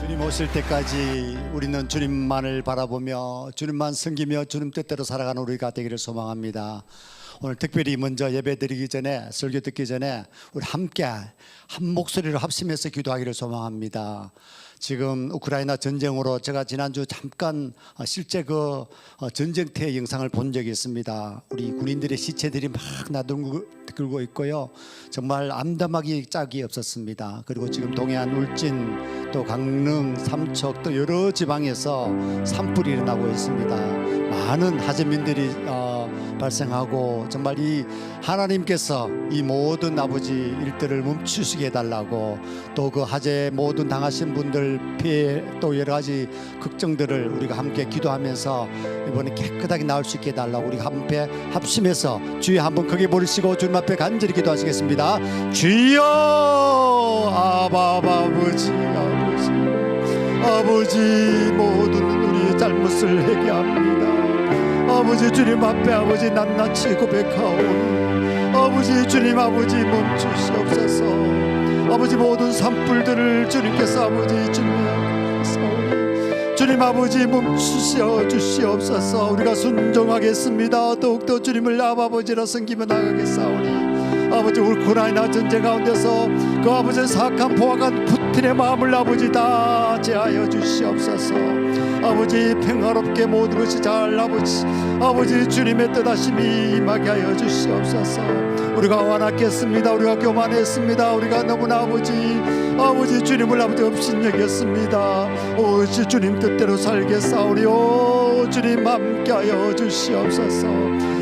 주님 오실 때까지 우리는 주님만을 바라보며 주님만 섬기며 주님 뜻대로 살아가는 우리가 되기를 소망합니다. 오늘 특별히 먼저 예배드리기 전에, 설교 듣기 전에 우리 함께 한 목소리로 합심해서 기도하기를 소망합니다. 지금 우크라이나 전쟁으로 제가 지난주 잠깐 실제 그 전쟁터의 영상을 본 적이 있습니다. 우리 군인들의 시체들이 막 나들고 있고요. 정말 암담하기 짝이 없었습니다. 그리고 지금 동해안 울진, 또 강릉, 삼척, 또 여러 지방에서 산불이 일어나고 있습니다. 많은 하재민들이 발생하고, 정말 이 하나님께서 이 모든 아버지 일들을 멈추시게 해달라고, 또 그 하재 모든 당하신 분들 피해, 또 여러 가지 걱정들을 우리가 함께 기도하면서 이번에 깨끗하게 나올 수 있게 해달라고 우리가 함께 합심해서 주여 한번 크게 부르시고 주님 앞에 간절히 기도하시겠습니다. 주여, 아버지, 아버지 모든 우리의 잘못을 회개합니다. 아버지 주님 앞에 아버지 낱낱이 고백하오니 아버지 주님 아버지 멈추시옵소서. 아버지 모든 산불들을 주님께서 아버지 주님의 싸우니 주님 아버지 멈추시어 주시옵소서. 우리가 순종하겠습니다. 더욱더 주님을 아버지로 섬기며 나가겠사오니 아버지 우크라이나 전쟁 가운데서 그 아버지 사악한 포악한 푸틴의 마음을 아버지 다 제하여 주시옵소서. 아버지 평화롭게 모든 것이 잘 아버지 주님의 뜻하심이 임하게 하여 주시옵소서. 우리가 완악했습니다. 우리가 교만했습니다. 우리가 너무나 아버지 주님을 아버지 업신여겼습니다. 오직 주님 뜻대로 살겠사오니 오 주님 함께하여 주시옵소서.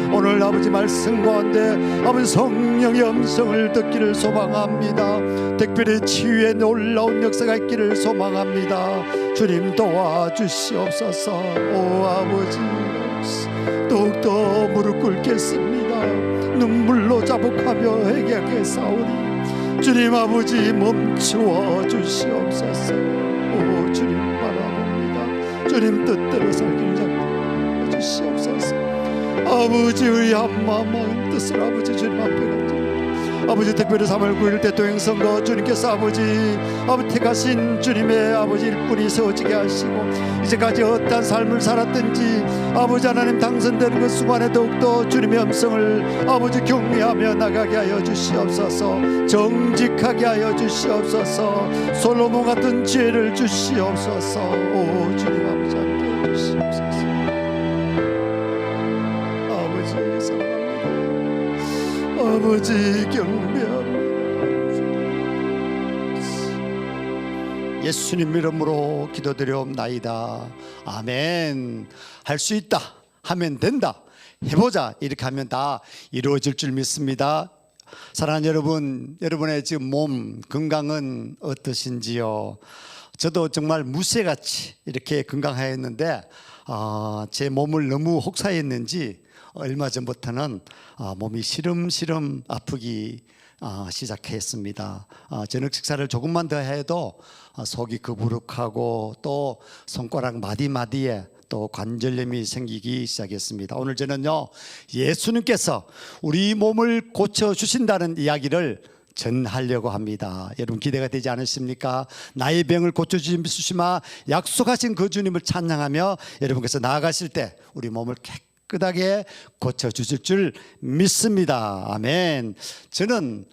오늘 아버지 말씀 가운데 아버지 성령의 음성을 듣기를 소망합니다. 특별히 치유의 놀라운 역사가 있기를 소망합니다. 주님 도와주시옵소서. 오 아버지 더욱더 무릎 꿇겠습니다. 눈물로 자복하며 회개하겠사오니 주님 아버지 멈추어 주시옵소서. 오 주님 바라봅니다. 주님 뜻대로 살기를 잡아 주시옵소서. 아버지의 한마음 뜻을 아버지 주님 앞에 간절히 아버지 특별히 3월 9일 대통령 선거 주님께서 아버지 택하신 주님의 아버지 일꾼이 세워지게 하시고 이제까지 어떠한 삶을 살았든지 아버지 하나님 당선되는 그 순간에 더욱더 주님의 음성을 아버지 경외하며 나가게 하여 주시옵소서. 정직하게 하여 주시옵소서. 솔로몬 같은 지혜를 주시옵소서. 오 주님 아버지 함께 주시옵소서. 아버지 경배합니다. 예수님 이름으로 기도드려옵나이다. 아멘. 할 수 있다 하면 된다, 해보자 이렇게 하면 다 이루어질 줄 믿습니다. 사랑하는 여러분, 여러분의 지금 몸 건강은 어떠신지요? 저도 정말 무쇠같이 이렇게 건강하였는데 제 몸을 너무 혹사했는지 얼마 전부터는 몸이 시름시름 아프기 시작했습니다. 저녁 식사를 조금만 더 해도 속이 거부룩하고 또 손가락 마디마디에 또 관절염이 생기기 시작했습니다. 오늘 저는요 예수님께서 우리 몸을 고쳐주신다는 이야기를 전하려고 합니다. 여러분 기대가 되지 않으십니까? 나의 병을 고쳐주시마 약속하신 그 주님을 찬양하며 여러분께서 나아가실 때 우리 몸을 깨끗하게 고쳐주실 줄 믿습니다. 아멘. 저는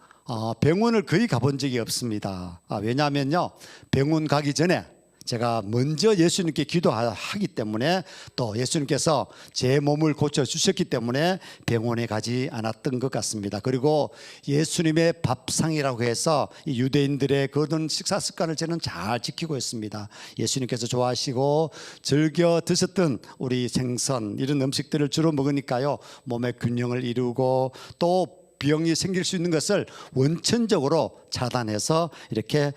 병원을 거의 가본 적이 없습니다. 왜냐하면요 병원 가기 전에 제가 먼저 예수님께 기도하기 때문에 또 예수님께서 제 몸을 고쳐주셨기 때문에 병원에 가지 않았던 것 같습니다. 그리고 예수님의 밥상이라고 해서 이 유대인들의 그런 식사 습관을 저는 잘 지키고 있습니다. 예수님께서 좋아하시고 즐겨 드셨던 우리 생선 이런 음식들을 주로 먹으니까요 몸의 균형을 이루고 또 병이 생길 수 있는 것을 원천적으로 차단해서 이렇게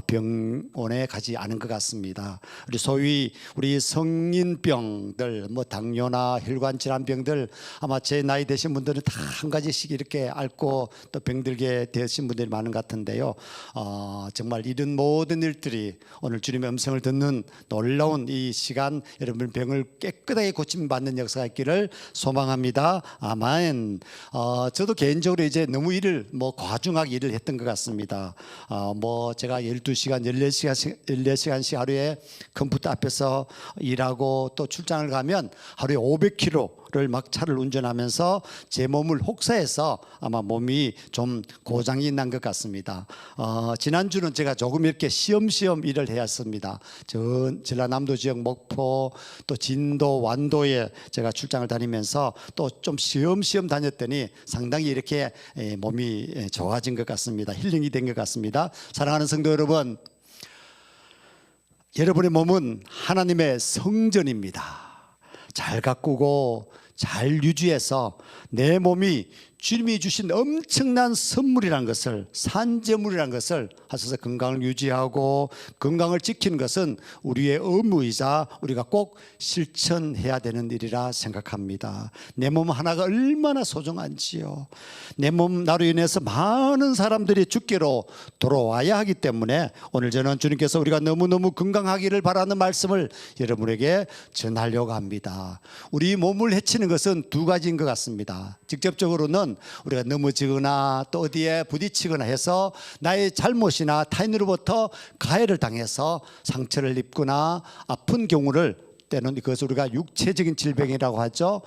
병원에 가지 않은 것 같습니다. 소위 우리 성인병들, 뭐 당뇨나 혈관 질환병들 아마 제 나이 되신 분들은 다 한 가지씩 이렇게 앓고 또 병들게 되신 분들이 많은 것 같은데요. 정말 이런 모든 일들이 오늘 주님의 음성을 듣는 놀라운 이 시간 여러분 병을 깨끗하게 고침받는 역사가 있기를 소망합니다. 아멘. 저도 개인적으로 이제 너무 일을 과중하게 일을 했던 것 같습니다. 생각합니다. 뭐 제가 12시간, 14시간씩 하루에 컴퓨터 앞에서 일하고 또 출장을 가면 하루에 500km를 막 차를 운전하면서 제 몸을 혹사해서 아마 몸이 좀 고장이 난 것 같습니다. 지난주는 제가 조금 이렇게 시험시험 일을 해왔습니다. 전라남도 지역 목포 또 진도 완도에 제가 출장을 다니면서 또 좀 시험시험 다녔더니 상당히 이렇게 몸이 좋아진 것 같습니다. 힐링이 된 것 같습니다. 사랑하는 성도 여러분, 여러분의 몸은 하나님의 성전입니다. 잘 가꾸고 잘 유지해서 내 몸이 주님이 주신 엄청난 선물이라는 것을, 산재물이라는 것을 하셔서 건강을 유지하고 건강을 지키는 것은 우리의 의무이자 우리가 꼭 실천해야 되는 일이라 생각합니다. 내 몸 하나가 얼마나 소중한지요. 내 몸 나로 인해서 많은 사람들이 죽게로 돌아와야 하기 때문에 오늘 저는 주님께서 우리가 너무너무 건강하기를 바라는 말씀을 여러분에게 전하려고 합니다. 우리 몸을 해치는 것은 두 가지인 것 같습니다. 직접적으로는 우리가 넘어지거나 또 어디에 부딪히거나 해서 나의 잘못이나 타인으로부터 가해를 당해서 상처를 입거나 아픈 경우를 때는 그것을 우리가 육체적인 질병이라고 하죠.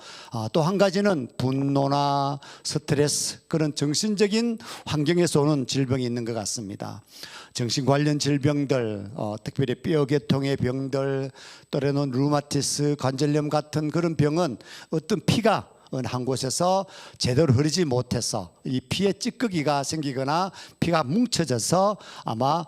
또 한 가지는 분노나 스트레스, 그런 정신적인 환경에서 오는 질병이 있는 것 같습니다. 정신 관련 질병들, 특별히 뼈계통의 병들, 또래는 루마티스, 관절염 같은 그런 병은 어떤 피가 한 곳에서 제대로 흐르지 못해서 이 피에 찌꺼기가 생기거나 피가 뭉쳐져서 아마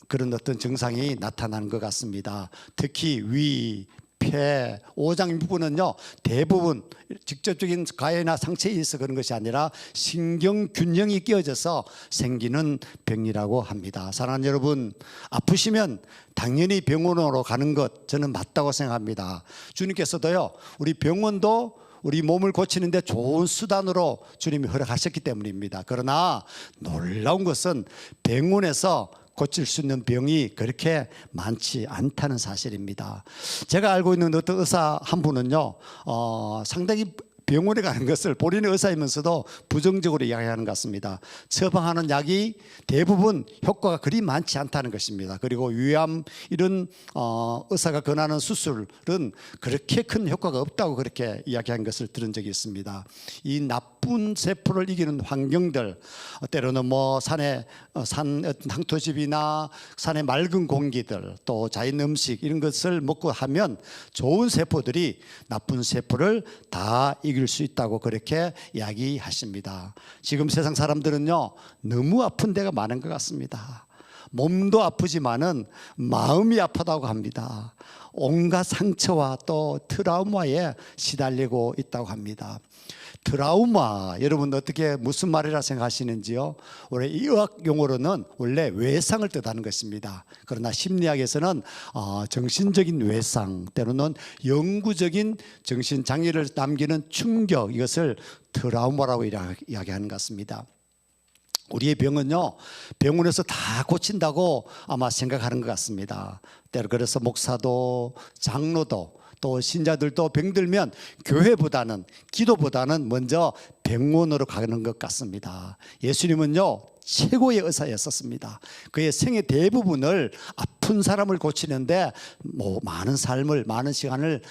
그런 어떤 증상이 나타나는 것 같습니다. 특히 위, 폐, 오장 부분은요 대부분 직접적인 가해나 상처에 있어 그런 것이 아니라 신경균형이 끼어져서 생기는 병이라고 합니다. 사랑하는 여러분, 아프시면 당연히 병원으로 가는 것 저는 맞다고 생각합니다. 주님께서도요 우리 병원도 우리 몸을 고치는데 좋은 수단으로 주님이 허락하셨기 때문입니다. 그러나 놀라운 것은 병원에서 고칠 수 있는 병이 그렇게 많지 않다는 사실입니다. 제가 알고 있는 어떤 의사 한 분은요 상당히 병원에 가는 것을 본인의 의사이면서도 부정적으로 이야기하는 것 같습니다. 처방하는 약이 대부분 효과가 그리 많지 않다는 것입니다. 그리고 위암 이런 의사가 권하는 수술은 그렇게 큰 효과가 없다고 그렇게 이야기한 것을 들은 적이 있습니다. 이 나쁜 세포를 이기는 환경들, 때로는 뭐 산 항토집이나 산의 맑은 공기들, 또 자연 음식 이런 것을 먹고 하면 좋은 세포들이 나쁜 세포를 다 이길 수 있다고 그렇게 이야기하십니다. 지금 세상 사람들은요 너무 아픈 데가 많은 것 같습니다. 몸도 아프지만은 마음이 아프다고 합니다. 온갖 상처와 또 트라우마에 시달리고 있다고 합니다. 트라우마, 여러분 어떻게 무슨 말이라 생각하시는지요? 원래 의학 용어로는 원래 외상을 뜻하는 것입니다. 그러나 심리학에서는 정신적인 외상, 때로는 영구적인 정신장애를 남기는 충격, 이것을 트라우마라고 이야기하는 것 같습니다. 우리의 병은요 병원에서 다 고친다고 아마 생각하는 것 같습니다. 때로 그래서 목사도 장로도 또 신자들도 병들면 교회보다는 기도보다는 먼저 병원으로 가는 것 같습니다. 예수님은요 최고의 의사였었습니다. 그의 생의 대부분을 아픈 사람을 고치는데 많은 삶을, 많은 시간을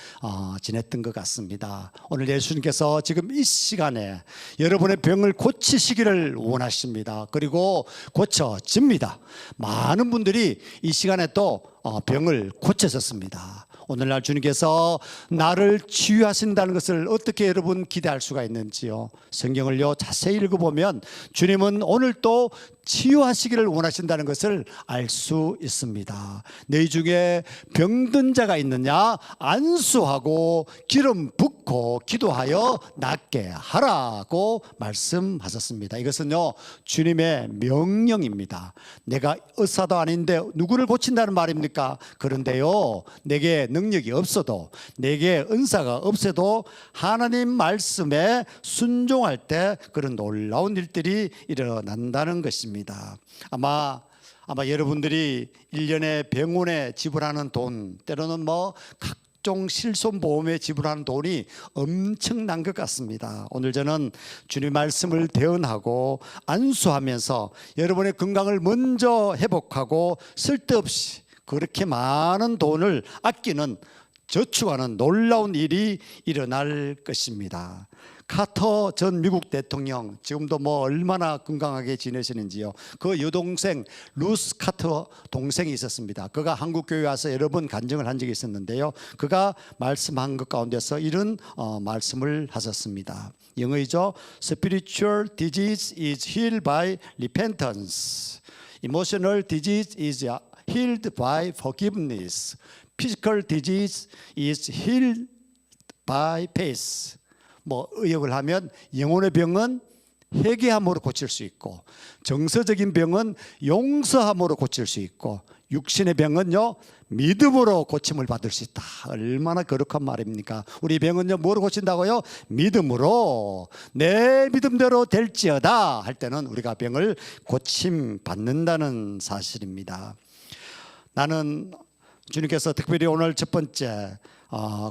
지냈던 것 같습니다. 오늘 예수님께서 지금 이 시간에 여러분의 병을 고치시기를 원하십니다. 그리고 고쳐집니다. 많은 분들이 이 시간에 또 병을 고쳐졌습니다. 오늘날 주님께서 나를 치유하신다는 것을 어떻게 여러분 기대할 수가 있는지요? 성경을요 자세히 읽어보면 주님은 오늘 또 치유하시기를 원하신다는 것을 알 수 있습니다. 너희 중에 병든 자가 있느냐? 안수하고 기름 붓고 기도하여 낫게 하라고 말씀하셨습니다. 이것은요 주님의 명령입니다. 내가 의사도 아닌데 누구를 고친다는 말입니까? 그런데요 내게 능력이 없어도, 내게 은사가 없어도 하나님 말씀에 순종할 때 그런 놀라운 일들이 일어난다는 것입니다. 아마 여러분들이 1년에 병원에 지불하는 돈, 때로는 뭐 각종 실손보험에 지불하는 돈이 엄청난 것 같습니다. 오늘 저는 주님 말씀을 대언하고 안수하면서 여러분의 건강을 먼저 회복하고 쓸데없이 그렇게 많은 돈을 아끼는 저축하는 놀라운 일이 일어날 것입니다. 카터 전 미국 대통령 지금도 뭐 얼마나 건강하게 지내시는지요. 그 여동생 루스 카터 동생이 있었습니다. 그가 한국 교회 와서 여러 번 간증을 한 적이 있었는데요. 그가 말씀한 것 가운데서 이런 말씀을 하셨습니다. 영어이죠. Spiritual disease is healed by repentance. Emotional disease is healed by forgiveness. Physical disease is healed by faith. 뭐 의역을 하면 영혼의 병은 회개함으로 고칠 수 있고 정서적인 병은 용서함으로 고칠 수 있고 육신의 병은요 믿음으로 고침을 받을 수 있다. 얼마나 거룩한 말입니까? 우리 병은요 뭐로 고친다고요? 믿음으로. 내 믿음대로 될지어다 할 때는 우리가 병을 고침 받는다는 사실입니다. 나는 주님께서 특별히 오늘 첫 번째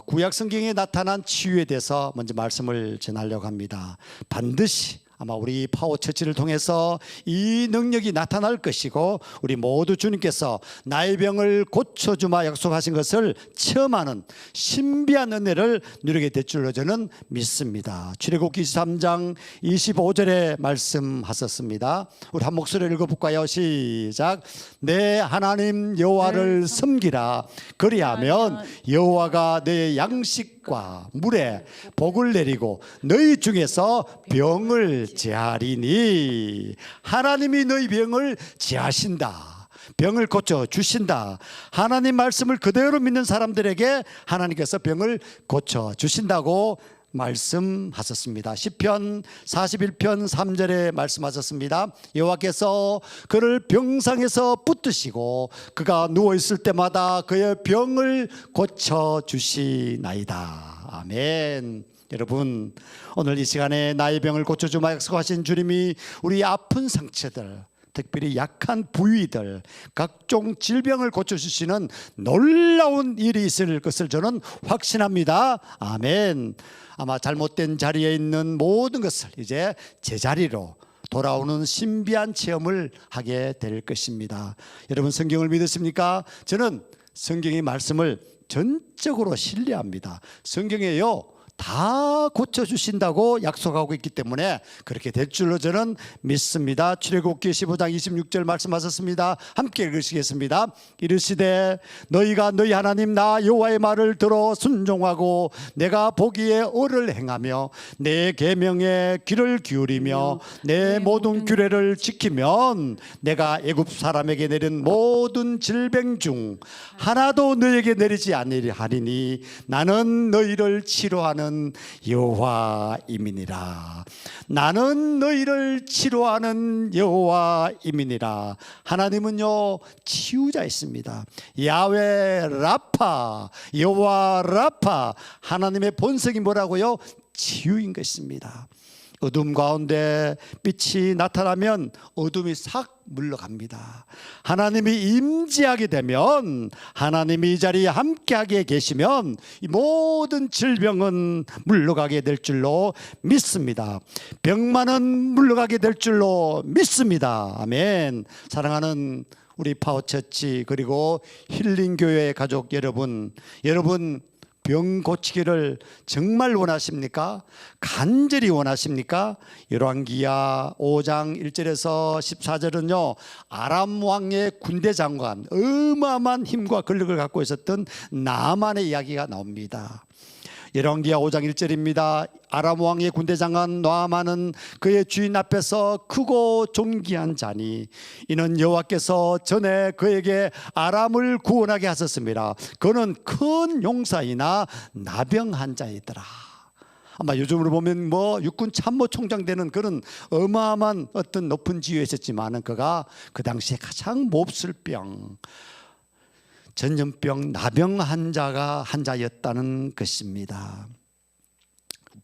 구약 성경에 나타난 치유에 대해서 먼저 말씀을 전하려고 합니다. 반드시 아마 우리 파워처치를 통해서 이 능력이 나타날 것이고 우리 모두 주님께서 나의 병을 고쳐주마 약속하신 것을 체험하는 신비한 은혜를 누리게 될 줄로 저는 믿습니다. 출애굽기 23장 25절에 말씀하셨습니다. 우리 한 목소리를 읽어볼까요? 시작. 내 하나님 여호와를 섬기라. 그리하면 여호와가 내 양식과 물에 복을 내리고 너희 중에서 병을 제하리니. 하나님이 너희 병을 제하신다. 병을 고쳐 주신다. 하나님 말씀을 그대로 믿는 사람들에게 하나님께서 병을 고쳐 주신다고 말씀하셨습니다. 시편 41편 3절에 말씀하셨습니다. 여호와께서 그를 병상에서 붙드시고 그가 누워있을 때마다 그의 병을 고쳐 주시나이다. 아멘. 여러분, 오늘 이 시간에 나의 병을 고쳐주마 약속하신 주님이 우리 아픈 상처들, 특별히 약한 부위들, 각종 질병을 고쳐주시는 놀라운 일이 있을 것을 저는 확신합니다. 아멘. 아마 잘못된 자리에 있는 모든 것을 이제 제자리로 돌아오는 신비한 체험을 하게 될 것입니다. 여러분, 성경을 믿으십니까? 저는 성경의 말씀을 전적으로 신뢰합니다. 성경에요 다 고쳐주신다고 약속하고 있기 때문에 그렇게 될 줄로 저는 믿습니다. 출애굽기 15장 26절 말씀하셨습니다. 함께 읽으시겠습니다. 이르시되 너희가 너희 하나님 나 여호와의 말을 들어 순종하고 내가 보기에 옳을 행하며 내 계명에 귀를 기울이며 내 모든 규례를 지키면 내가 애굽 사람에게 내린 모든 질병 중 하나도 너에게 내리지 아니하리니 나는 너희를 치료하는 여호와임이니라. 나는 너희를 치료하는 여호와임이니라. 하나님은요 치유자이십니다. 야훼 라파, 여호와 라파. 하나님의 본성이 뭐라고요? 치유인 것입니다. 어둠 가운데 빛이 나타나면 어둠이 싹 물러갑니다. 하나님이 임재하게 되면, 하나님이 이 자리에 함께하게 계시면 이 모든 질병은 물러가게 될 줄로 믿습니다. 병만은 물러가게 될 줄로 믿습니다. 아멘. 사랑하는 우리 파워처치 그리고 힐링교회 가족 여러분, 병 고치기를 정말 원하십니까? 간절히 원하십니까? 열왕기야 5장 1절에서 14절은요 아람 왕의 군대 장관, 어마어마한 힘과 권력을 갖고 있었던 나만의 이야기가 나옵니다. 열왕기야 5장 1절입니다. 아람 왕의 군대 장관 나아만은 그의 주인 앞에서 크고 존귀한 자니 이는 여호와께서 전에 그에게 아람을 구원하게 하셨습니다. 그는 큰 용사이나 나병한 자이더라. 아마 요즘으로 보면 뭐 육군 참모총장 되는 그런 어마어마한 어떤 높은 지위에 있었지만은 그가 그 당시에 가장 몹쓸 병, 전염병, 나병 환자가 환자였다는 것입니다.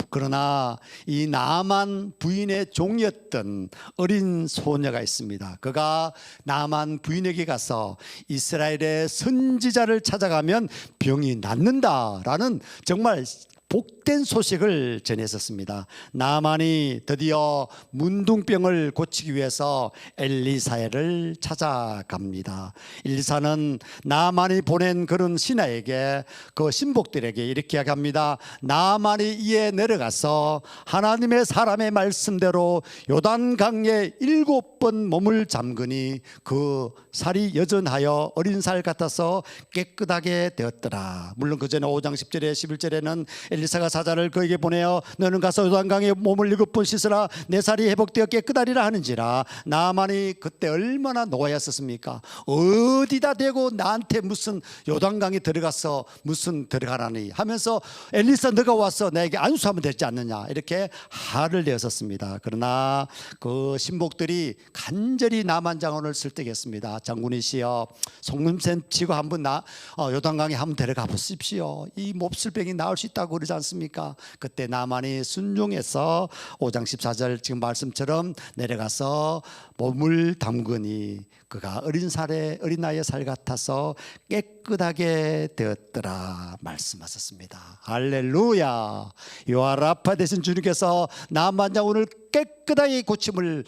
그러나 이 나만 부인의 종이었던 어린 소녀가 있습니다. 그가 나만 부인에게 가서 이스라엘의 선지자를 찾아가면 병이 낫는다라는 정말 복된 소식을 전했었습니다. 나만이 드디어 문둥병을 고치기 위해서 엘리사를 찾아갑니다. 엘리사는 나만이 보낸 그런 신하에게, 그 신복들에게 이렇게 이야기합니다. 나만이 이에 내려가서 하나님의 사람의 말씀대로 요단강에 7번 몸을 잠그니 그 살이 여전하여 어린 살 같아서 깨끗하게 되었더라. 물론 그 전에 5장 10절에 11절에는 엘리사가 사자를 그에게 보내어 너는 가서 요단강에 몸을 7번 씻으라 내 살이 회복되어 깨끗하리라 하는지라. 나만이 그때 얼마나 노하였었습니까? 어디다 대고 나한테 무슨 요단강에 들어가서 무슨 들어가라니 하면서 엘리사 너가 와서 나에게 안수하면 되지 않느냐 이렇게 화를 내었었습니다. 그러나 그 신복들이 간절히 나만 장군을 설득했습니다. 장군이시여 속눈썹 치고 한번 요단강에 한번 데려가 보십시오. 이 몹쓸병이 나을 수 있다고 그러지 않습니까? 그때 나만이 순종해서 5장 14절 지금 말씀처럼 내려가서 몸을 담그니 그가 어린 나이의 살 같아서 깨끗하게 되었더라 말씀하셨습니다. 할렐루야. 요아라파 되신 주님께서 나만 장군을 깨끗하게 고침을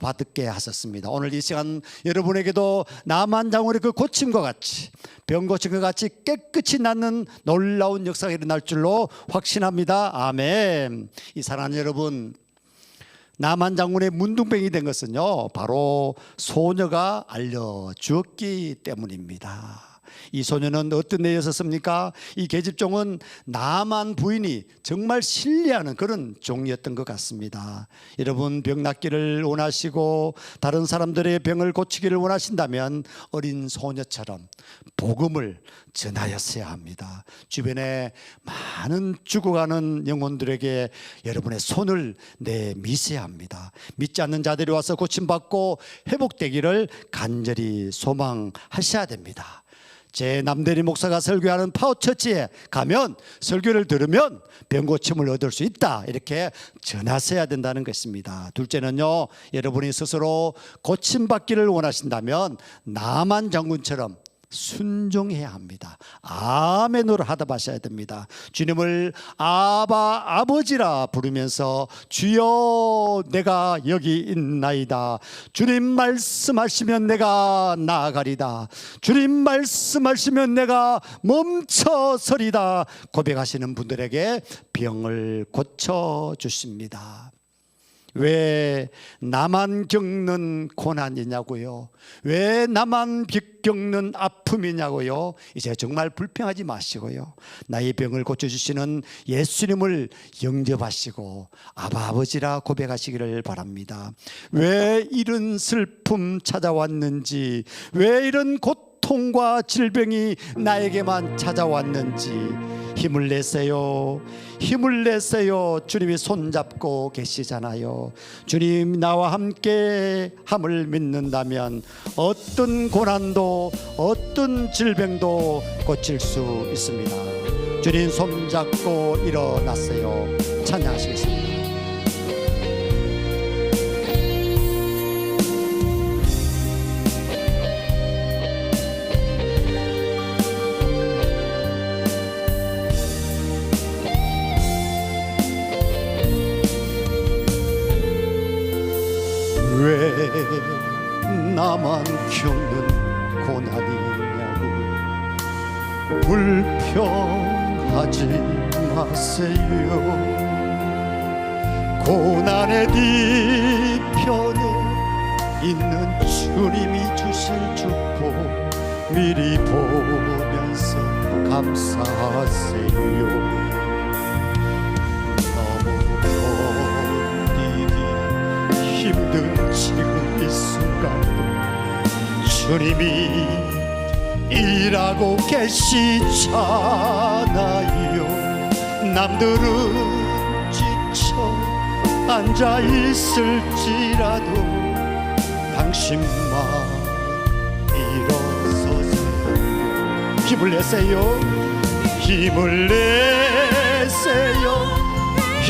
받게 하셨습니다. 오늘 이 시간 여러분에게도 나만 장군의 그 고침과 같이 병 고침과 같이 깨끗이 낫는 놀라운 역사가 일어날 줄로 확신합니다. 아멘. 이 사랑하는 여러분, 나만 장군의 문둥병이 된 것은요 바로 소녀가 알려주었기 때문입니다. 이 소녀는 어떤 애였었습니까? 이 계집종은 나만 부인이 정말 신뢰하는 그런 종이었던 것 같습니다. 여러분 병 낫기를 원하시고 다른 사람들의 병을 고치기를 원하신다면 어린 소녀처럼 복음을 전하였어야 합니다. 주변에 많은 죽어가는 영혼들에게 여러분의 손을 내미셔야 합니다. 믿지 않는 자들이 와서 고침받고 회복되기를 간절히 소망하셔야 됩니다. 제 남대리 목사가 설교하는 파워처치에 가면 설교를 들으면 병고침을 얻을 수 있다 이렇게 전하셔야 된다는 것입니다. 둘째는요, 여러분이 스스로 고침받기를 원하신다면 나만 장군처럼 순종해야 합니다. 아멘으로 하답하셔야 됩니다. 주님을 아버지라 부르면서 주여 내가 여기 있나이다. 주님 말씀하시면 내가 나아가리다. 주님 말씀하시면 내가 멈춰서리다 고백하시는 분들에게 병을 고쳐주십니다. 왜 나만 겪는 고난이냐고요? 왜 나만 겪는 아픔이냐고요? 이제 정말 불평하지 마시고요, 나의 병을 고쳐주시는 예수님을 영접하시고 아버지라 고백하시기를 바랍니다. 왜 이런 슬픔 찾아왔는지, 왜 이런 고통과 질병이 나에게만 찾아왔는지 힘을 내세요. 힘을 내세요. 주님이 손잡고 계시잖아요. 주님 나와 함께 함을 믿는다면 어떤 고난도 어떤 질병도 고칠 수 있습니다. 주님 손잡고 일어나세요. 찬양하시겠습니다. 왜 나만 겪는 고난이냐고 불평하지 마세요. 고난의 뒤편에 있는 주님이 주실 축복 미리 보면서 감사하세요. 힘든 지금 이 순간도 주님이 일하고 계시잖아요. 남들은 지쳐 앉아 있을지라도 당신만 일어서세요. 힘을 내세요. 힘을 내세요.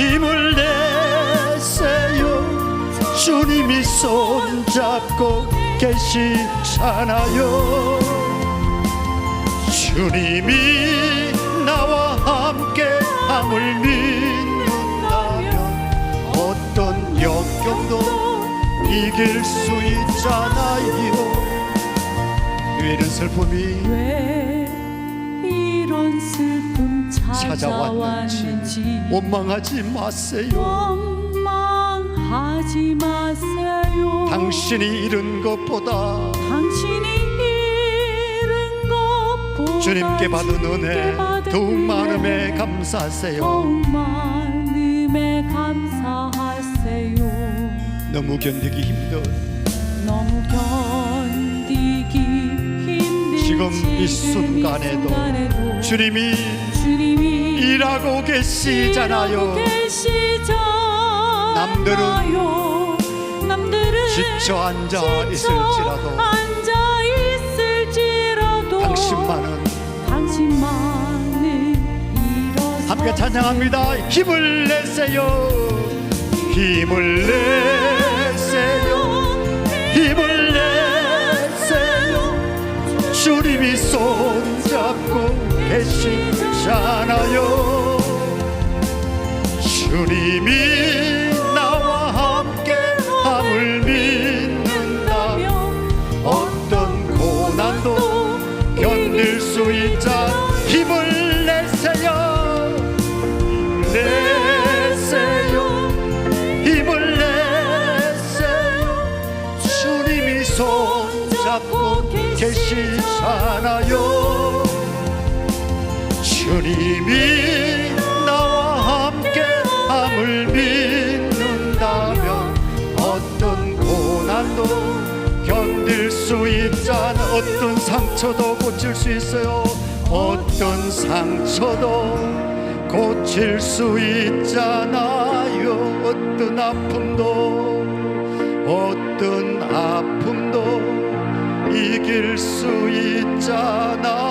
힘을 내세요. 주님이 손잡고 계시잖아요. 주님이 나와 함께 함을 믿는다면 어떤 역경도 이길 수 있잖아요. 왜 이런 슬픔이 왜 이런 슬픔 찾아왔는지 원망하지 마세요. 원망하지 마세요. 당신이 잃은 것보다 당신이 잃은 것보다 주님께 받은 은혜 더욱 많음에 은혜 감사하세요. 더욱 많음에 감사하세요. 너무 견디기 힘든 너무 견디기 힘든 지금 이 순간에도 주님이 일하고 계시잖아요. 남들은 지쳐 앉아 있을지라도 당신만은 일어서세요. 함께 찬양합니다. 힘을 내세요. 힘을 내세요. 힘을 내세요. 주님이 손잡고 계시잖아요. 주님이 나와 함께 함을 믿는다면 어떤 고난도 견딜 수 있자. 힘을 내세요. 내세요. 힘을 내세요. 주님이 손잡고 계시잖아요. 주님이 나와 함께 함을 믿는다면 어떤 고난도 견딜 수 있잖아. 어떤 상처도 고칠 수 있어요. 어떤 상처도 고칠 수 있잖아요. 어떤 아픔도 이길 수 있잖아요.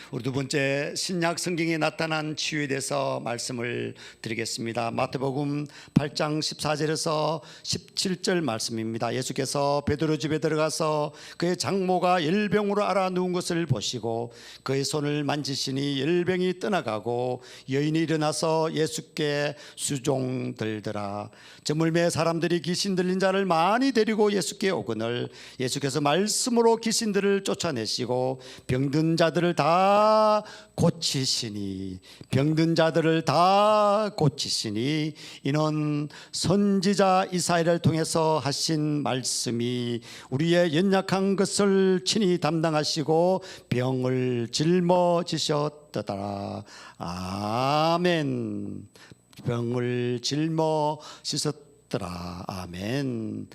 우리 두 번째 신약 성경에 나타난 치유에 대해서 말씀을 드리겠습니다. 마태복음 8장 14절에서 17절 말씀입니다. 예수께서 베드로 집에 들어가서 그의 장모가 열병으로 앓아 누운 것을 보시고 그의 손을 만지시니 열병이 떠나가고 여인이 일어나서 예수께 수종들더라. 저물매 사람들이 귀신 들린 자를 많이 데리고 예수께 오거늘 예수께서 말씀으로 귀신들을 쫓아내시고 병든 자들을 다 고치시니 이는 선지자 이사야를 통해서 하신 말씀이 우리의 연약한 것을 친히 담당하시고 병을 짊어지셨더라. 아멘. 병을 짊어지셨더라. 아멘.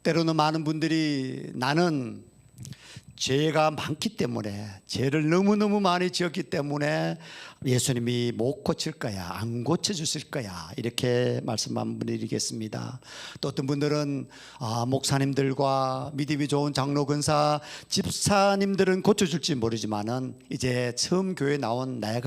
때로는 많은 분들이 나는 죄가 많기 때문에 죄를 너무너무 많이 지었기 때문에 예수님이 못 고칠 거야, 안 고쳐주실 거야, 이렇게 말씀한 분들이 계십니다. 또 어떤 분들은 목사님들과 믿음이 좋은 장로 권사 집사님들은 고쳐줄지 모르지만은 이제 처음 교회 나온 나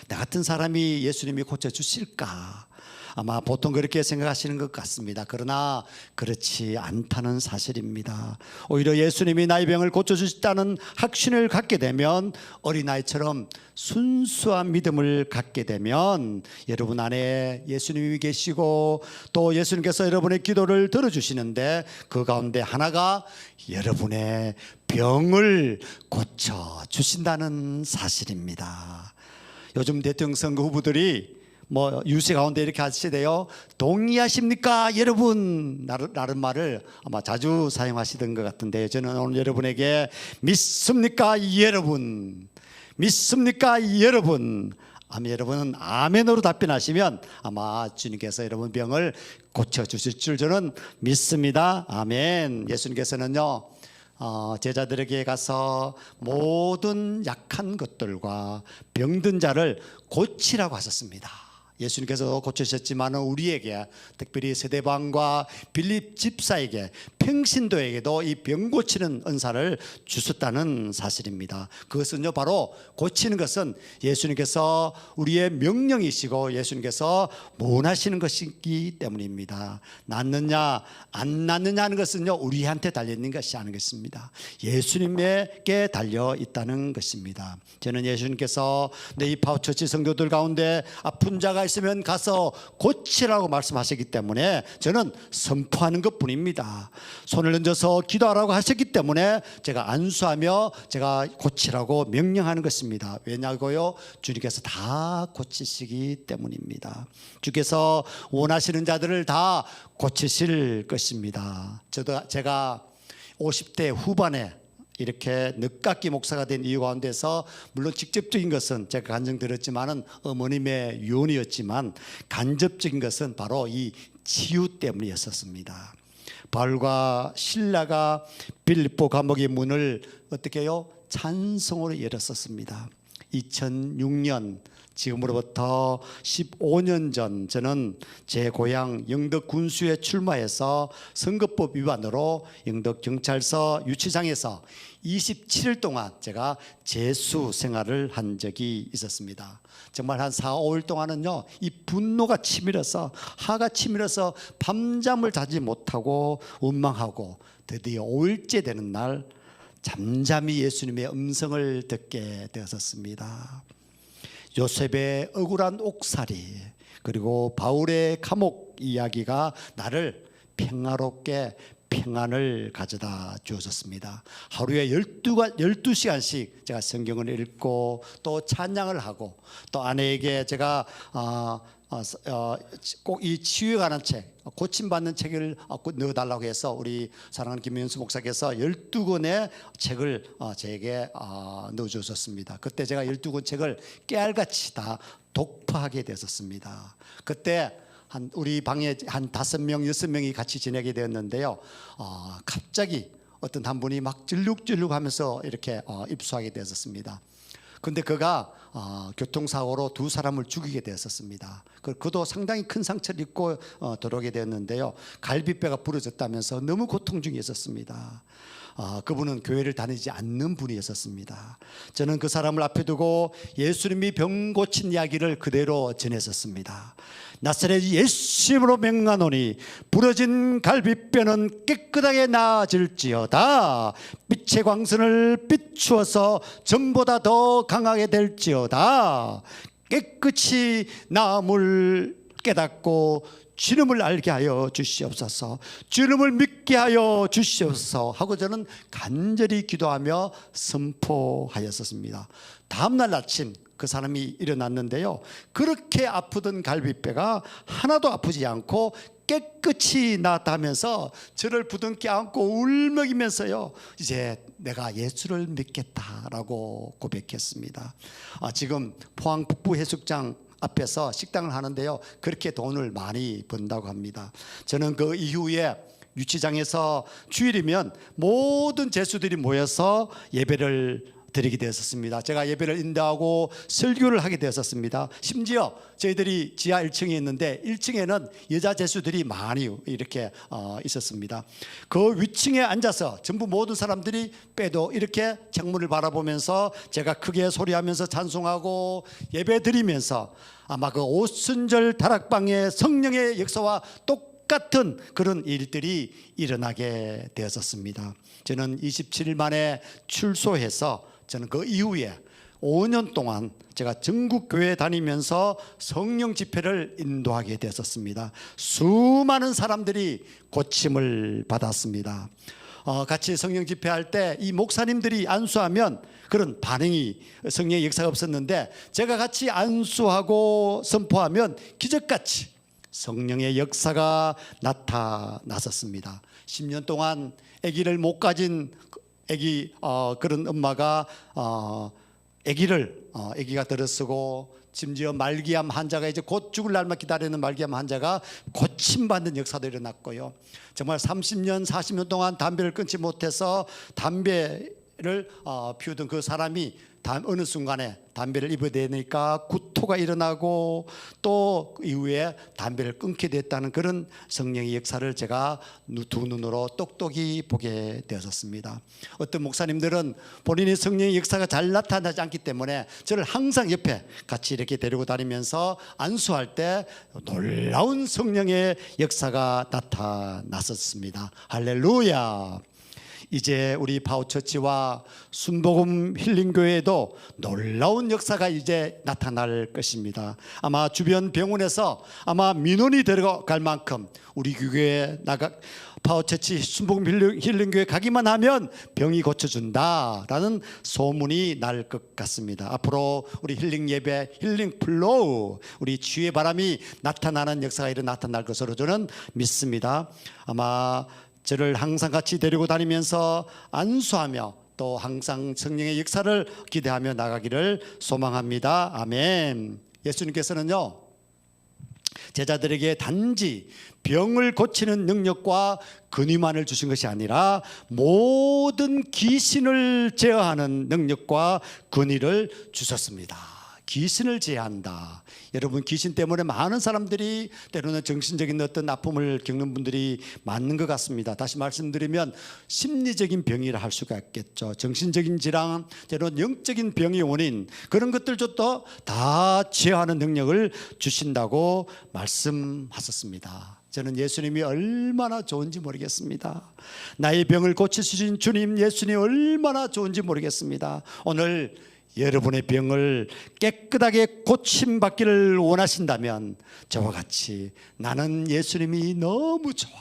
같은 사람이 예수님이 고쳐주실까, 아마 보통 그렇게 생각하시는 것 같습니다. 그러나 그렇지 않다는 사실입니다. 오히려 예수님이 나의 병을 고쳐주시다는 확신을 갖게 되면, 어린아이처럼 순수한 믿음을 갖게 되면 여러분 안에 예수님이 계시고 또 예수님께서 여러분의 기도를 들어주시는데 그 가운데 하나가 여러분의 병을 고쳐주신다는 사실입니다. 요즘 대통령 선거 후보들이 유세 가운데 이렇게 하시대요. 동의하십니까 여러분? 라는 말을 아마 자주 사용하시던 것 같은데, 저는 오늘 여러분에게 믿습니까 여러분? 믿습니까 여러분? 아멘. 여러분은 아멘으로 답변하시면 아마 주님께서 여러분 병을 고쳐주실 줄 저는 믿습니다. 아멘. 예수님께서는요, 제자들에게 가서 모든 약한 것들과 병든 자를 고치라고 하셨습니다. 예수님께서 고치셨지만 우리에게, 특별히 세대방과 빌립 집사에게 평신도에게도 이 병 고치는 은사를 주셨다는 사실입니다. 그것은요 바로 고치는 것은 예수님께서 우리의 명령이시고 예수님께서 원하시는 것이기 때문입니다. 낫느냐 안 낫느냐 하는 것은요 우리한테 달려있는 것이 아닌 것입니다. 예수님에게 달려 있다는 것입니다. 저는 예수님께서 이 파워처치 성도들 가운데 아픈 자가 있으면 가서 고치라고 말씀하셨기 때문에 저는 선포하는 것뿐입니다. 손을 얹어서 기도하라고 하셨기 때문에 제가 안수하며 제가 고치라고 명령하는 것입니다. 왜냐고요? 주님께서 다 고치시기 때문입니다. 주께서 원하시는 자들을 다 고치실 것입니다. 제가 50대 후반에 이렇게 늦깎이 목사가 된 이유 가운데서 물론 직접적인 것은 제가 간증드렸지만은 어머님의 유언이었지만 간접적인 것은 바로 이 치유 때문이었습니다. 바울과 실라가 빌립보 감옥의 문을 어떻게 해요? 찬송으로 열었었습니다. 2006년 지금으로부터 15년 전 저는 제 고향 영덕 군수에 출마해서 선거법 위반으로 영덕 경찰서 유치장에서 27일 동안 제가 재수 생활을 한 적이 있었습니다. 정말 한 4, 5일 동안은요 이 분노가 치밀어서 하가 치밀어서 밤잠을 자지 못하고 원망하고 드디어 5일째 되는 날 잠잠히 예수님의 음성을 듣게 되었습니다. 요셉의 억울한 옥살이 그리고 바울의 감옥 이야기가 나를 평화롭게 평안을 가져다 주었습니다. 하루에 12시간씩 제가 성경을 읽고 또 찬양을 하고 또 아내에게 제가 꼭 이 치유에 관한 책, 고침받는 책을 넣어달라고 해서 우리 사랑하는 김현수 목사께서 12권의 책을 제게 넣어주셨습니다. 그때 제가 12권 책을 깨알같이 다 독파하게 됐었습니다. 그때 우리 방에 한 5명, 6명이 같이 지내게 되었는데요. 갑자기 어떤 한 분이 막 질룩질룩 하면서 이렇게 입수하게 되었습니다. 근데 그가 교통사고로 2사람을 죽이게 되었습니다. 그도 상당히 큰 상처를 입고 들어오게 되었는데요. 갈비뼈가 부러졌다면서 너무 고통 중에 있었습니다. 그분은 교회를 다니지 않는 분이었습니다. 저는 그 사람을 앞에 두고 예수님이 병 고친 이야기를 그대로 전했었습니다. 나사렛 예수님으로 명하노니 부러진 갈비뼈는 깨끗하게 나아질지어다. 빛의 광선을 비추어서 전보다 더 강하게 될지어다. 깨끗이 나음을 깨닫고 주님을 알게 하여 주시옵소서, 주님을 믿게 하여 주시옵소서 하고 저는 간절히 기도하며 선포하였었습니다. 다음날 아침 그 사람이 일어났는데요, 그렇게 아프던 갈비뼈가 하나도 아프지 않고 깨끗이 나았다면서 저를 부둥켜 안고 울먹이면서요, 이제 내가 예수를 믿겠다라고 고백했습니다. 지금 포항 북부 해수욕장 앞에서 식당을 하는데요, 그렇게 돈을 많이 번다고 합니다. 저는 그 이후에 유치장에서 주일이면 모든 제수들이 모여서 예배를 드리게 되었습니다. 제가 예배를 인도하고 설교를 하게 되었습니다. 심지어 저희들이 지하 1층에 있는데 1층에는 여자 제수들이 많이 이렇게 있었습니다. 그 위층에 앉아서 전부 모든 사람들이 빼도 이렇게 창문을 바라보면서 제가 크게 소리하면서 찬송하고 예배 드리면서 아마 그 오순절 다락방의 성령의 역사와 똑같은 그런 일들이 일어나게 되었습니다. 저는 27일 만에 출소해서 저는 그 이후에 5년 동안 제가 전국 교회 다니면서 성령 집회를 인도하게 되었습니다. 수많은 사람들이 고침을 받았습니다. 같이 성령 집회할 때 이 목사님들이 안수하면 그런 반응이 성령의 역사가 없었는데 제가 같이 안수하고 선포하면 기적같이 성령의 역사가 나타났었습니다. 10년 동안 아기를 못 가진 그런 엄마가 아기가 들어쓰고 심지어 말기암 환자가 이제 곧 죽을 날만 기다리는 말기암 환자가 고침받는 역사도 일어났고요. 정말 30년, 40년 동안 담배를 끊지 못해서 담배 피우던 그 사람이 어느 순간에 담배를 입어야 되니까 구토가 일어나고 또 이후에 담배를 끊게 됐다는 그런 성령의 역사를 제가 두 눈으로 똑똑히 보게 되었습니다. 어떤 목사님들은 본인의 성령의 역사가 잘 나타나지 않기 때문에 저를 항상 옆에 같이 이렇게 데리고 다니면서 안수할 때 놀라운 성령의 역사가 나타났었습니다. 할렐루야. 이제 우리 파워처치와 순복음 힐링교회에도 놀라운 역사가 이제 나타날 것입니다. 아마 주변 병원에서 아마 민원이 들어갈 만큼 우리 교회에 파워처치 순복음 힐링교회 가기만 하면 병이 고쳐준다라는 소문이 날 것 같습니다. 앞으로 우리 힐링 예배, 힐링 플로우, 우리 치유의 바람이 나타나는 역사가 나타날 것으로 저는 믿습니다. 아마 저를 항상 같이 데리고 다니면서 안수하며 또 항상 성령의 역사를 기대하며 나가기를 소망합니다. 아멘. 예수님께서는요, 제자들에게 단지 병을 고치는 능력과 근위만을 주신 것이 아니라 모든 귀신을 제어하는 능력과 근위를 주셨습니다. 귀신을 제한다. 여러분, 귀신 때문에 많은 사람들이 때로는 정신적인 어떤 아픔을 겪는 분들이 많은 것 같습니다. 다시 말씀드리면 심리적인 병이라 할 수가 있겠죠. 정신적인 질환, 때로는 영적인 병의 원인, 그런 것들조차 다 제어하는 능력을 주신다고 말씀하셨습니다. 저는 예수님이 얼마나 좋은지 모르겠습니다. 나의 병을 고치신 주님, 예수님 얼마나 좋은지 모르겠습니다. 오늘 여러분의 병을 깨끗하게 고침받기를 원하신다면 저와 같이 나는 예수님이 너무 좋아,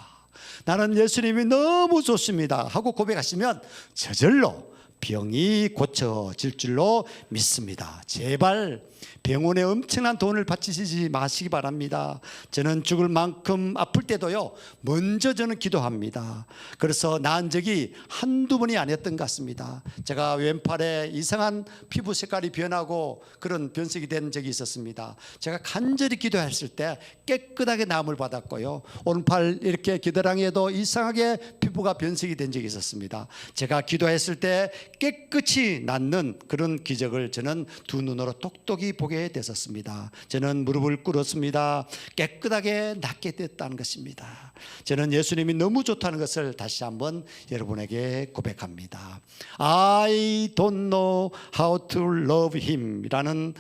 나는 예수님이 너무 좋습니다 하고 고백하시면 저절로 병이 고쳐질 줄로 믿습니다. 제발 병원에 엄청난 돈을 바치시지 마시기 바랍니다. 저는 죽을 만큼 아플 때도요, 먼저 저는 기도합니다. 그래서 나은 적이 한두 번이 아니었던 것 같습니다. 제가 왼팔에 이상한 피부 색깔이 변하고 그런 변색이 된 적이 있었습니다. 제가 간절히 기도했을 때 깨끗하게 나음을 받았고요, 오른팔 이렇게 겨드랑이에도 이상하게 피부가 변색이 된 적이 있었습니다. 제가 기도했을 때 깨끗이 낫는 그런 기적을 저는 두 눈으로 똑똑히 보게 됐었습니다. 저는 무릎을 꿇었습니다. 깨끗하게 낫게 됐다는 것입니다. 저는 예수님이 너무 좋다는 것을 다시 한번 여러분에게 고백합니다. I don't know how to love him 이라는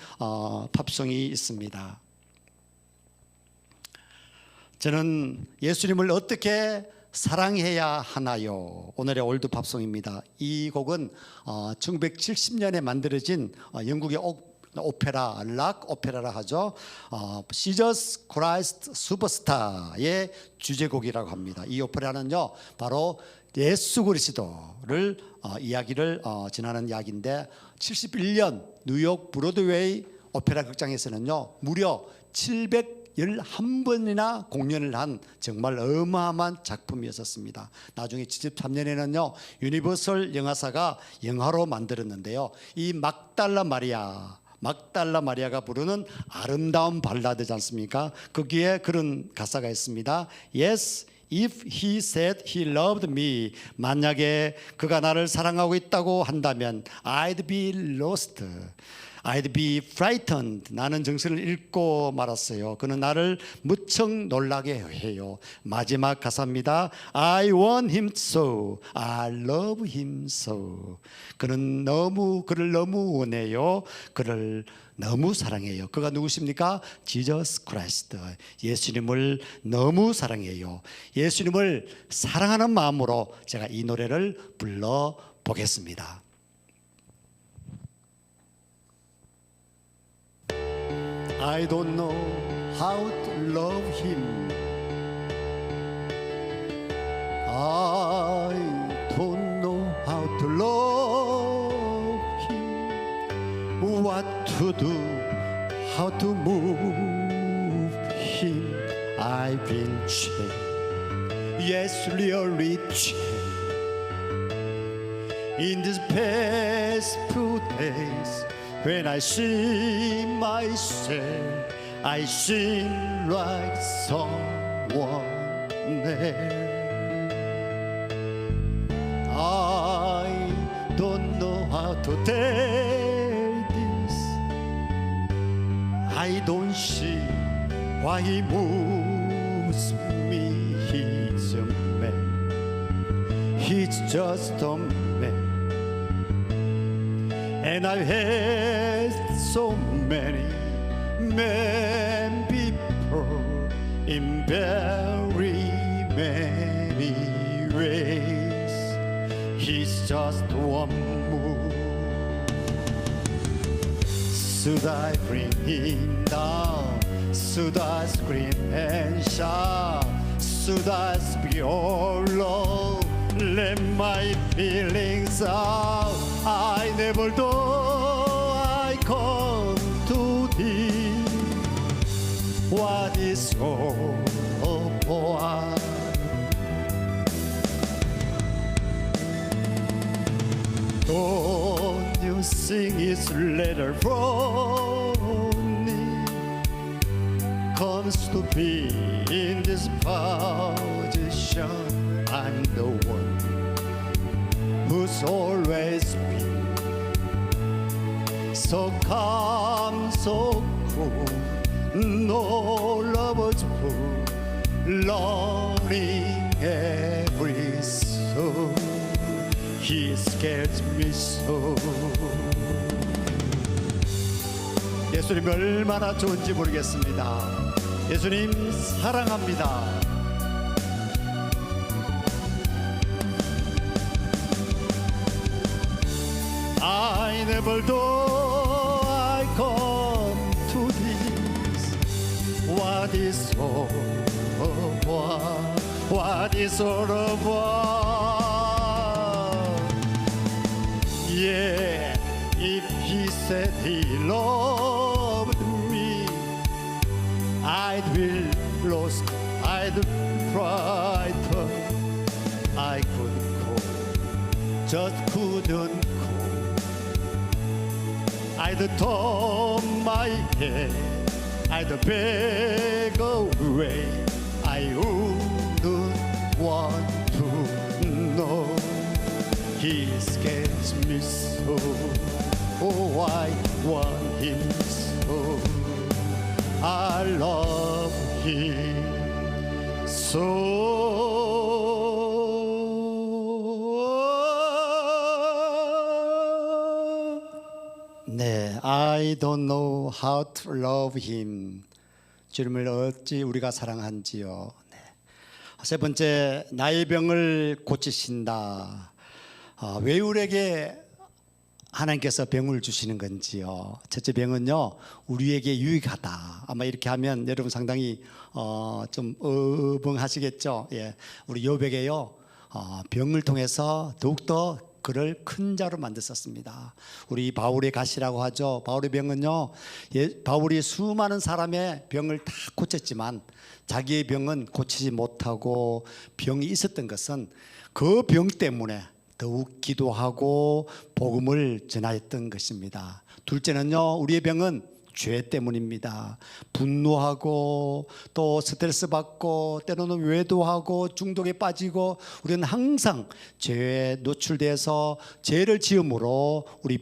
팝송이 있습니다. 저는 예수님을 어떻게 사랑해야 하나요? 오늘의 올드 팝송입니다. 이 곡은 1970년에 만들어진 영국의 오페라, 락 오페라라 하죠. Jesus Christ Superstar의 주제곡이라고 합니다. 이 오페라는요, 바로 예수 그리스도를 이야기를 전하는 이야기인데 71년 뉴욕 브로드웨이 오페라 극장에서는요, 무려 711번이나 공연을 한 정말 어마어마한 작품이었습니다. 나중에 73년에는요 유니버설 영화사가 영화로 만들었는데요, 이 막달라 마리아가 부르는 아름다운 발라드지 않습니까? 거기에 그런 가사가 있습니다. Yes, if he said he loved me, 만약에 그가 나를 사랑하고 있다고 한다면 I'd be lost, I'd be frightened, 나는 정신을 잃고 말았어요. 그는 나를 무척 놀라게 해요. 마지막 가사입니다. I want him so, I love him so. 그를 너무 원해요. 그를 너무 사랑해요. 그가 누구십니까? Jesus Christ. 예수님을 너무 사랑해요. 예수님을 사랑하는 마음으로 제가 이 노래를 불러보겠습니다. I don't know how to love him. I don't know how to love him. What to do, how to move him. I've been chained, yes, really chained. In these past few days, when I see myself, I seem like someone else. I don't I don't see why he moves me. He's a man, he's just a man. And I've had so many men before in very many ways. He's just one move. Should I bring him down? Should I scream and shout? Should I speak all low? Let my feelings out. I never thought I come to thee. What is hope? Don't you sing his letter from me? Comes to be in this position, I'm the one who's always been so calm, so cool. No lovers fool, longing every soul. He scares me so. 예수님이 얼마나 좋은지 모르겠습니다. 예수님 사랑합니다. I never thought I come to this. What is all about? What is all about? Yeah, if he said he loved me, I'd be lost, I'd frightened. I couldn't cope, just couldn't cope. I'd turn my head, I'd beg away. I wouldn't want to know. He scares me so. Oh, I want him so. I love him so. 네, I don't know how to love him. 주님을 어찌 우리가 사랑한지요. 네. 세 번째, 나의 병을 고치신다. 왜 우리에게 하나님께서 병을 주시는 건지요. 첫째, 병은요 우리에게 유익하다. 아마 이렇게 하면 여러분 상당히 좀 어벙하시겠죠. 예, 우리 욥에게요 병을 통해서 더욱더 그를 큰 자로 만들었습니다. 우리 바울의 가시라고 하죠. 바울의 병은요, 바울이 수많은 사람의 병을 다 고쳤지만 자기의 병은 고치지 못하고 병이 있었던 것은 그 병 때문에 더욱 기도하고 복음을 전하였던 것입니다. 둘째는요, 우리의 병은 죄 때문입니다. 분노하고 또 스트레스 받고 때로는 외도하고 중독에 빠지고 우리는 항상 죄에 노출돼서 죄를 지음으로 우리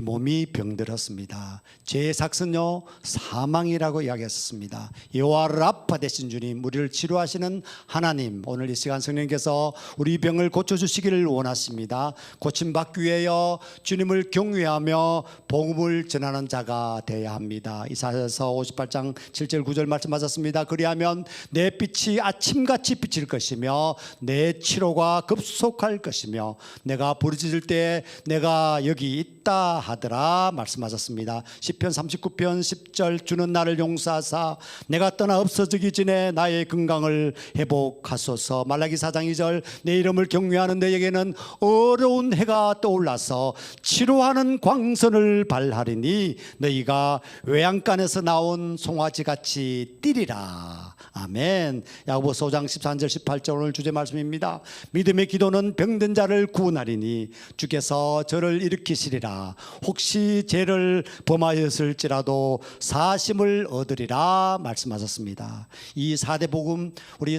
몸이 병들었습니다. 죄의 삭은요 사망이라고 이야기했습니다. 여호와 라파 되신 주님, 우리를 치료하시는 하나님, 오늘 이 시간 성령께서 우리 병을 고쳐주시기를 원하십니다. 고침받기 위하여 주님을 경외하며 복음을 전하는 자가 되어야 합니다. 이사야서 58장 7절 9절 말씀하셨습니다. 그리하면 내 빛이 아침같이 비칠 것이며 내 치료가 급속할 것이며 내가 부르짖을 때 내가 여기 있다 하더라 말씀하셨습니다. 시편 39편 10절 주는 나를 용서하사 내가 떠나 없어지기 전에 나의 건강을 회복하소서. 말라기 4장 2절 내 이름을 경외하는 너에게는 어려운 해가 떠올라서 치료하는 광선을 발하리니 너희가 외양간에서 나온 송아지같이 뛰리라. 아멘. 야고보서 5장 13절 18절 오늘 주제 말씀입니다. 믿음의 기도는 병든 자를 구원하리니 주께서 저를 일으키시리라. 혹시 죄를 범하였을지라도 사심을 얻으리라 말씀하셨습니다. 이 4대 복음, 우리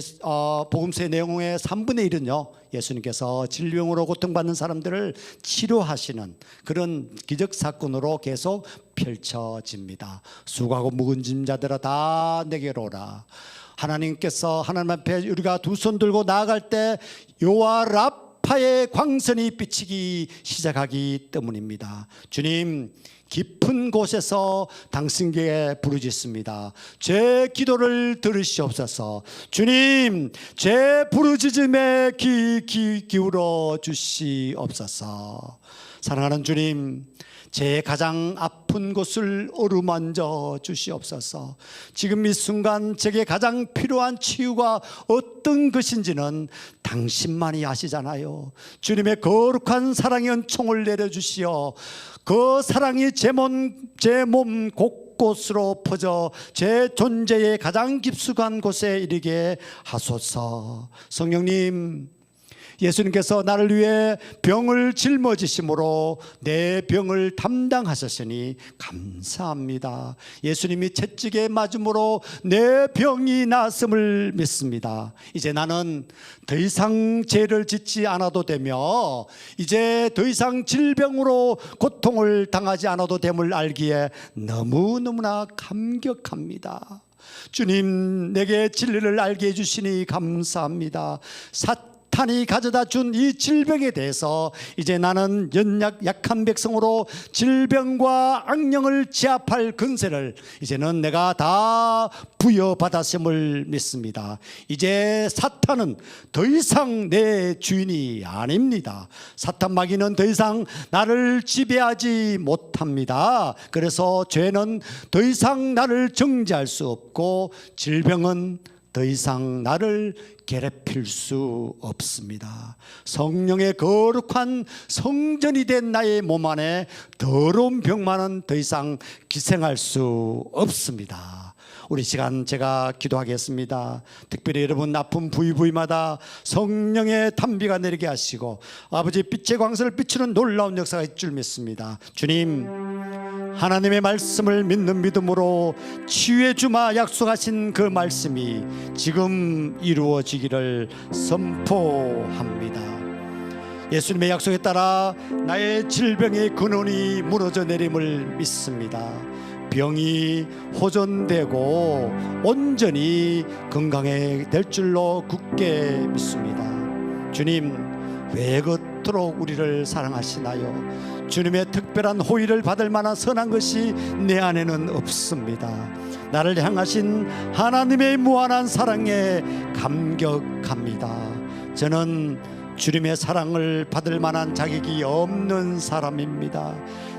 복음서의 내용의 3분의 1은요 예수님께서 질병으로 고통받는 사람들을 치료하시는 그런 기적 사건으로 계속 펼쳐집니다. 수고하고 묵은 짐자들아 다 내게로 오라. 하나님께서 하나님 앞에 우리가 두 손 들고 나아갈 때 여호와 라파의 광선이 비치기 시작하기 때문입니다. 주님, 깊은 곳에서 당신께 부르짖습니다. 제 기도를 들으시옵소서. 주님, 제 부르짖음에 기울여 주시옵소서. 사랑하는 주님, 제 가장 아픈 곳을 어루만져 주시옵소서. 지금 이 순간 제게 가장 필요한 치유가 어떤 것인지는 당신만이 아시잖아요. 주님의 거룩한 사랑의 은총을 내려주시어 그 사랑이 제 몸 곳곳으로 퍼져 제 존재의 가장 깊숙한 곳에 이르게 하소서. 성령님, 예수님께서 나를 위해 병을 짊어지심으로 내 병을 담당하셨으니 감사합니다. 예수님이 채찍에 맞음으로 내 병이 나았음을 믿습니다. 이제 나는 더 이상 죄를 짓지 않아도 되며 이제 더 이상 질병으로 고통을 당하지 않아도 됨을 알기에 너무너무나 감격합니다. 주님, 내게 진리를 알게 해주시니 감사합니다. 사탄이 가져다 준 이 질병에 대해서 이제 나는 약한 백성으로 질병과 악령을 제압할 근세를 이제는 내가 다 부여받았음을 믿습니다. 이제 사탄은 더 이상 내 주인이 아닙니다. 사탄 마귀는 더 이상 나를 지배하지 못합니다. 그래서 죄는 더 이상 나를 정죄할 수 없고 질병은 더 이상 나를 괴롭힐 수 없습니다. 성령의 거룩한 성전이 된 나의 몸 안에 더러운 병만은 더 이상 기생할 수 없습니다. 우리 시간 제가 기도하겠습니다. 특별히 여러분 아픈 부위마다 성령의 단비가 내리게 하시고 아버지 빛의 광선을 비추는 놀라운 역사가 있을 줄 믿습니다. 주님, 하나님의 말씀을 믿는 믿음으로 치유의 주마 약속하신 그 말씀이 지금 이루어지기를 선포합니다. 예수님의 약속에 따라 나의 질병의 근원이 무너져 내림을 믿습니다. 병이 호전되고 온전히 건강해 될 줄로 굳게 믿습니다. 주님, 왜 그토록 우리를 사랑하시나요? 주님의 특별한 호의를 받을 만한 선한 것이 내 안에는 없습니다. 나를 향하신 하나님의 무한한 사랑에 감격합니다. 저는 주님의 사랑을 받을 만한 자격이 없는 사람입니다.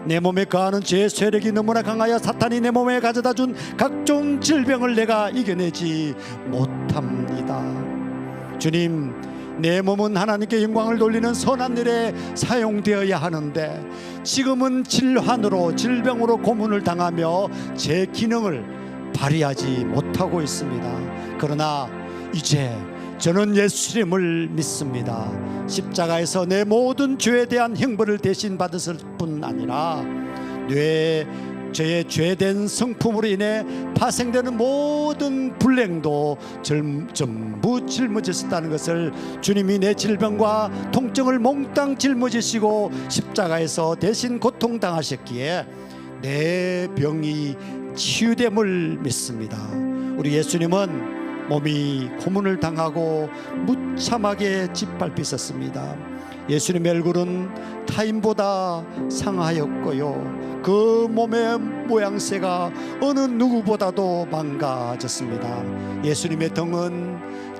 내 몸에 거하는 죄의 세력이 너무나 강하여 사탄이 내 몸에 가져다 준 각종 질병을 내가 이겨내지 못합니다. 주님, 내 몸은 하나님께 영광을 돌리는 선한 일에 사용되어야 하는데 지금은 질환으로 질병으로 고문을 당하며 제 기능을 발휘하지 못하고 있습니다. 그러나 이제 저는 예수님을 믿습니다. 십자가에서 내 모든 죄에 대한 형벌을 대신 받았을 뿐 아니라 저의 죄된 성품으로 인해 파생되는 모든 불행도 전부 짊어지셨다는 것을, 주님이 내 질병과 통증을 몽땅 짊어지시고 십자가에서 대신 고통당하셨기에 내 병이 치유됨을 믿습니다. 우리 예수님은 몸이 고문을 당하고 무참하게 짓밟히셨습니다. 예수님의 얼굴은 타인보다 상하였고요, 그 몸의 모양새가 어느 누구보다도 망가졌습니다. 예수님의 등은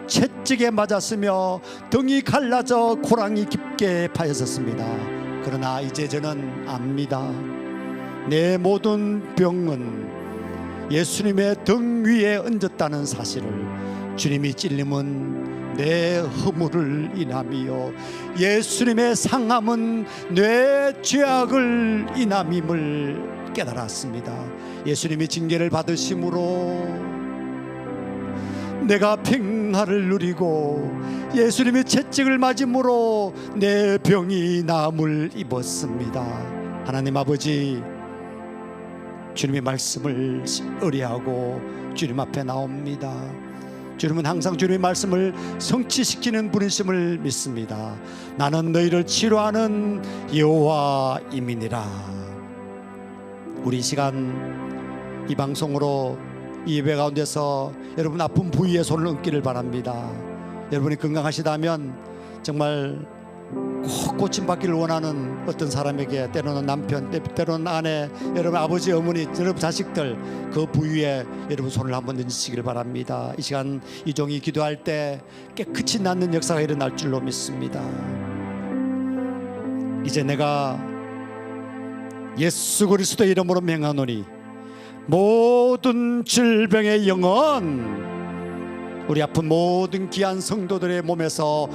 채찍에 맞았으며 등이 갈라져 고랑이 깊게 파였었습니다. 그러나 이제 저는 압니다. 내 모든 병은 예수님의 등 위에 얹었다는 사실을, 주님이 찔림은 내 허물을 인함이요 예수님의 상함은 내 죄악을 인함임을 깨달았습니다. 예수님이 징계를 받으심으로 내가 평화를 누리고 예수님이 채찍을 맞음으로 내 병이 나음을 입었습니다. 하나님 아버지, 주님의 말씀을 의뢰하고 주님 앞에 나옵니다. 주님은 항상 주님의 말씀을 성취시키는 분이심을 믿습니다. 나는 너희를 치료하는 여호와임이니라. 우리 이 시간 이 방송으로 이 예배 가운데서 여러분 아픈 부위에 손을 얹기를 바랍니다. 여러분이 건강하시다면 정말 꼭 고침받기를 원하는 어떤 사람에게, 때로는 남편, 때로는 아내, 여러분 아버지, 어머니, 여러분 자식들, 그 부위에 여러분 손을 한번 얹으시기를 바랍니다. 이 시간 이 종이 기도할 때 깨끗이 낫는 역사가 일어날 줄로 믿습니다. 이제 내가 예수 그리스도의 이름으로 명하노니 모든 질병의 영혼, 우리 아픈 모든 귀한 성도들의 몸에서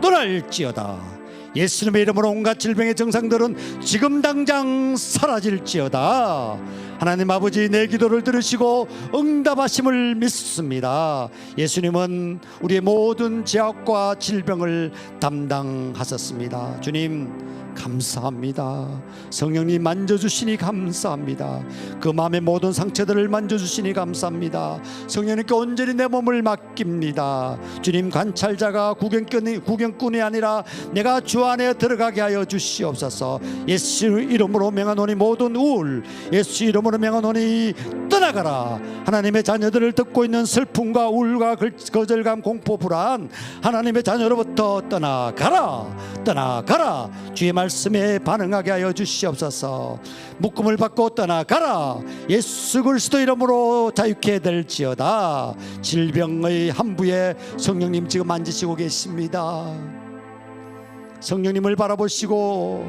떠날지어다. 예수님의 이름으로 온갖 질병의 증상들은 지금 당장 사라질지어다. 하나님 아버지, 내 기도를 들으시고 응답하심을 믿습니다. 예수님은 우리의 모든 죄악과 질병을 담당하셨습니다. 주님 감사합니다. 성령님 만져주시니 감사합니다. 그 마음의 모든 상처들을 만져주시니 감사합니다. 성령님께 온전히 내 몸을 맡깁니다. 주님, 관찰자가 구경꾼이 아니라 내가 주 안에 들어가게 하여 주시옵소서. 예수 이름으로 명하노니 모든 우울, 예수 이름으로 명하노니 떠나가라. 하나님의 자녀들을 듣고 있는 슬픔과 우울과 거절감, 공포, 불안, 하나님의 자녀로부터 떠나가라. 떠나가라. 주의 말씀에 반응하게 하여 주시옵소서. 묶음을 받고 떠나가라. 예수 그리스도 이름으로 자유케 될지어다. 질병의 한부에 성령님 지금 만지시고 계십니다. 성령님을 바라보시고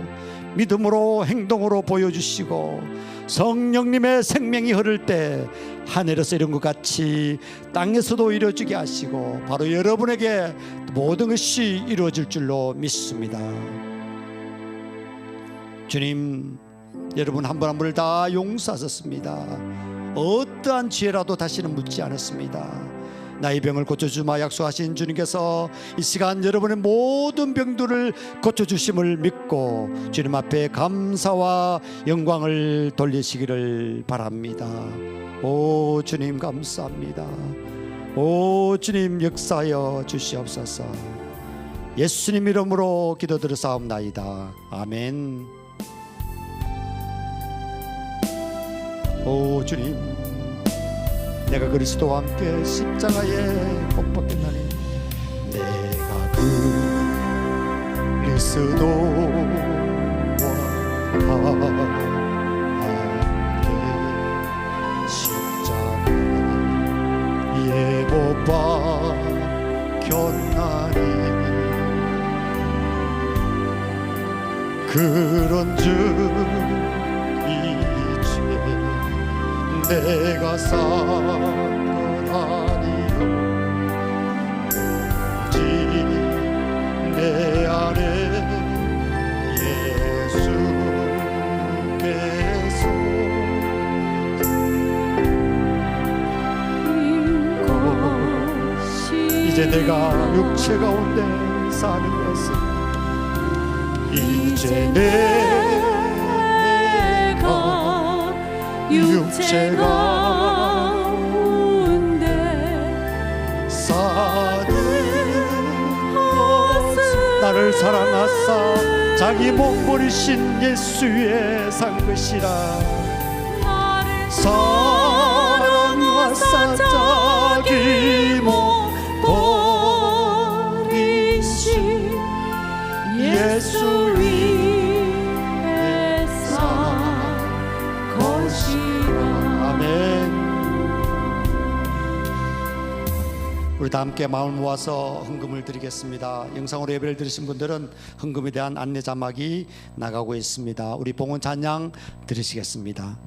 믿음으로 행동으로 보여주시고, 성령님의 생명이 흐를 때 하늘에서 이룬 것 같이 땅에서도 이루어지게 하시고, 바로 여러분에게 모든 것이 이루어질 줄로 믿습니다. 주님, 여러분 한 분 한 분을 다 용서하셨습니다. 어떠한 죄라도 다시는 묻지 않았습니다. 나의 병을 고쳐주마 약속하신 주님께서 이 시간 여러분의 모든 병들을 고쳐주심을 믿고 주님 앞에 감사와 영광을 돌리시기를 바랍니다. 오 주님 감사합니다. 오 주님 역사하여 주시옵소서. 예수님 이름으로 기도드렸사옵나이다. 아멘. 오 주님, 내가 그리스도와 함께 십자가에 못 박혔나니 내가 그리스도와 함께 십자가에 못 박혔나니 그런즉 내가 산 것 아니요 오직 내 안에 예수께서 이제 내가 육체 가운데 사는 것은 이제 내가 육체 가운데 사는 것은 나를 사랑하사 자기 몸 버리신 예수의 산 것이라. 사랑하사 자기 몸 버리신 예수 위에 산 것이라. 아멘. 우리 다 함께 마음을 모아서 헌금을 드리겠습니다. 영상으로 예배를 들으신 분들은 헌금에 대한 안내 자막이 나가고 있습니다. 우리 봉헌 찬양 드리시겠습니다.